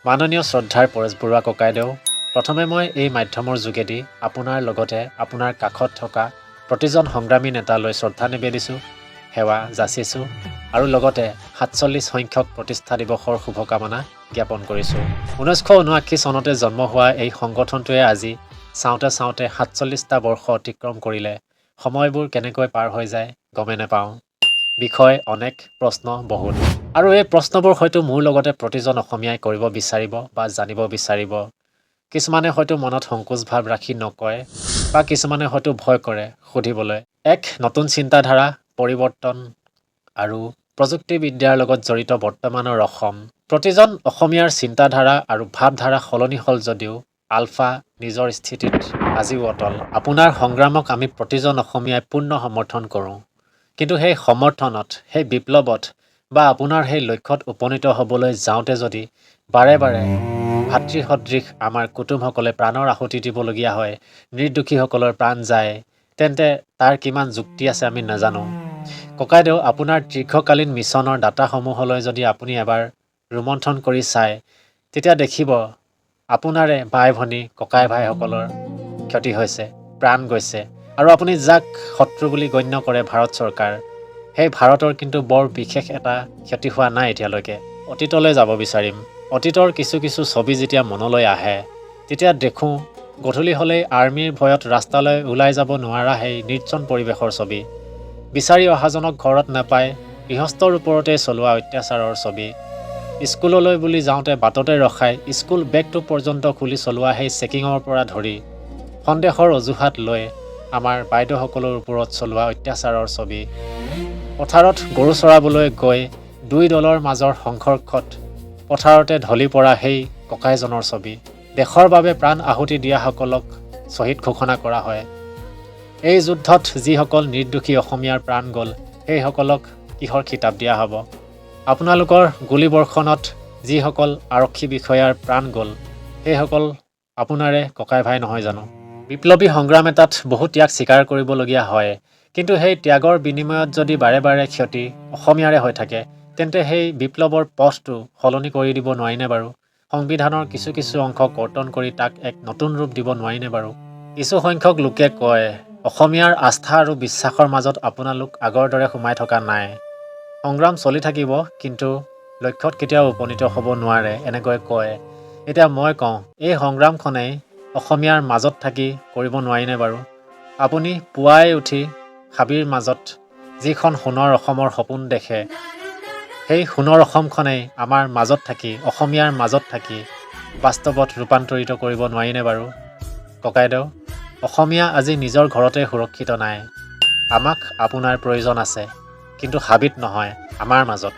মাননীয় শ্ৰদ্ধাৰ পৰেশ বৰুৱা ককাইদেউ, প্ৰথমে মই এই মাধ্যমৰ যোগেদি আপোনাৰ লগতে আপোনাৰ কাষত থকা প্ৰতিজন সংগ্ৰামী নেতালৈ শ্ৰদ্ধা নিবেদিছোঁ, সেৱা যাচিছোঁ আৰু লগতে ৪৭ সংখ্যক প্ৰতিষ্ঠা দিৱসৰ শুভকামনা জ্ঞাপন কৰিছোঁ। ১৯৭৯ চনতে জন্ম হোৱা এই সংগঠনটোৱে আজি চাওঁতে চাওঁতে ৪৭টা বৰ্ষ অতিক্ৰম কৰিলে সময়বোৰ কেনেকৈ পাৰ হৈ যায় গমে নাপাওঁ। বিষয় অনেক, প্ৰশ্ন বহুত। আৰু এই প্ৰশ্নবোৰ হয়তো মোৰ লগতে প্ৰতিজন অসমীয়াই কৰিব বিচাৰিব বা জানিব বিচাৰিব। কিছুমানে হয়তো মনত সংকোচ ভাৱ ৰাখি নকয় বা কিছুমানে হয়তো ভয় কৰে সুধিবলৈ। এক নতুন চিন্তাধাৰা, পৰিৱৰ্তন আৰু প্ৰযুক্তিবিদ্যাৰ লগত জড়িত বৰ্তমানৰ অসম। প্ৰতিজন অসমীয়াৰ চিন্তাধাৰা আৰু ভাৱধাৰা সলনি হ'ল যদিও আলফা নিজৰ স্থিতিত আজিও অটল। আপোনাৰ সংগ্ৰামক আমি প্ৰতিজন অসমীয়াই পূৰ্ণ সমৰ্থন কৰোঁ। কিন্তু সেই সমৰ্থনত, সেই বিপ্লৱত বা আপোনাৰ সেই লক্ষ্যত উপনীত হ'বলৈ যাওঁতে যদি বাৰে বাৰে ভাতৃসদৃশ আমাৰ কুটুমসকলে প্ৰাণৰ আহুতি দিবলগীয়া হয়, নিৰ্দোষীসকলৰ প্ৰাণ যায়, তেন্তে তাৰ কিমান যুক্তি আছে আমি নাজানো। ককাইদেউ, আপোনাৰ দীৰ্ঘকালীন মিছনৰ ডাটাসমূহলৈ যদি আপুনি এবাৰ ৰোমন্থন কৰি চায়, তেতিয়া দেখিব আপোনাৰে ভাই ভনী ককাই ভাইসকলৰ ক্ষতি হৈছে, প্ৰাণ গৈছে। আৰু আপুনি যাক শত্ৰু বুলি গণ্য কৰে ভাৰত চৰকাৰ, সেই ভাৰতৰ কিন্তু বৰ বিশেষ এটা ক্ষতি হোৱা নাই এতিয়ালৈকে। অতীতলৈ যাব বিচাৰিম। অতীতৰ কিছু কিছু ছবি যেতিয়া মনলৈ আহে, তেতিয়া দেখোঁ গধূলি হ'লেই আৰ্মীৰ ভয়ত ৰাস্তালৈ ওলাই যাব নোৱাৰা সেই নিৰ্জন পৰিৱেশৰ ছবি। বিচাৰি অহাজনক ঘৰত নাপায়, গৃহস্থৰ ওপৰতেই চলোৱা অত্যাচাৰৰ ছবি। স্কুললৈ বুলি যাওঁতে বাটতে ৰখাই স্কুল বেগটো পৰ্যন্ত খুলি চলোৱা সেই চেকিঙৰ পৰা ধৰি সন্দেহৰ অজুহাত লৈ আমাৰ বাইদেউসকলৰ ওপৰত চলোৱা অত্যাচাৰৰ ছবি। পথাৰত গৰু চৰাবলৈ গৈ দুই দলৰ মাজৰ সংঘৰ্ষত পথাৰতে ঢলি পৰা সেই ককাইজনৰ ছবি। দেশৰ বাবে প্ৰাণ আহুতি দিয়াসকলক শ্বহীদ ঘোষণা কৰা হয়। এই যুদ্ধত যিসকল নিৰ্দোষী অসমীয়াৰ প্ৰাণ গ'ল, সেইসকলক কিহৰ খিতাপ দিয়া হ'ব? আপোনালোকৰ গুলীবৰ্ষণত যিসকল আৰক্ষী বিষয়াৰ প্ৰাণ গ'ল, সেইসকল আপোনাৰে ককাই ভাই নহয় জানো? বিপ্লৱী সংগ্ৰাম এটাত বহু ত্যাগ স্বীকাৰ কৰিবলগীয়া হয়, কিন্তু সেই ত্যাগৰ বিনিময়ত যদি বাৰে বাৰে ক্ষতি অসমীয়াৰে হৈ থাকে, তেন্তে সেই বিপ্লৱৰ পথটো সলনি কৰি দিব নোৱাৰিনে বাৰু? সংবিধানৰ কিছু কিছু অংশ কৰ্তন কৰি তাক এক নতুন ৰূপ দিব নোৱাৰিনে বাৰু? কিছু সংখ্যক লোকে কয়, অসমীয়াৰ আস্থা আৰু বিশ্বাসৰ মাজত আপোনালোক আগৰ দৰে সোমাই থকা নাই। সংগ্ৰাম চলি থাকিব, কিন্তু লক্ষ্যত কেতিয়াও উপনীত হ'ব নোৱাৰে, এনেকৈ কয়। এতিয়া মই কওঁ, এই সংগ্ৰামখনেই অসমীয়াৰ মাজত থাকি কৰিব নোৱাৰিনে বাৰু? আপুনি পুৱাই উঠি হাবিৰ মাজত যিখন সোণৰ অসমৰ সপোন দেখে, সেই সোণৰ অসমখনেই আমাৰ মাজত থাকি, অসমীয়াৰ মাজত থাকি বাস্তৱত ৰূপান্তৰিত কৰিব নোৱাৰিনে বাৰু? ককাইদেউ, অসমীয়া আজি নিজৰ ঘৰতে সুৰক্ষিত নাই। আমাক আপোনাৰ প্ৰয়োজন আছে, কিন্তু হাবিত নহয়, আমাৰ মাজত।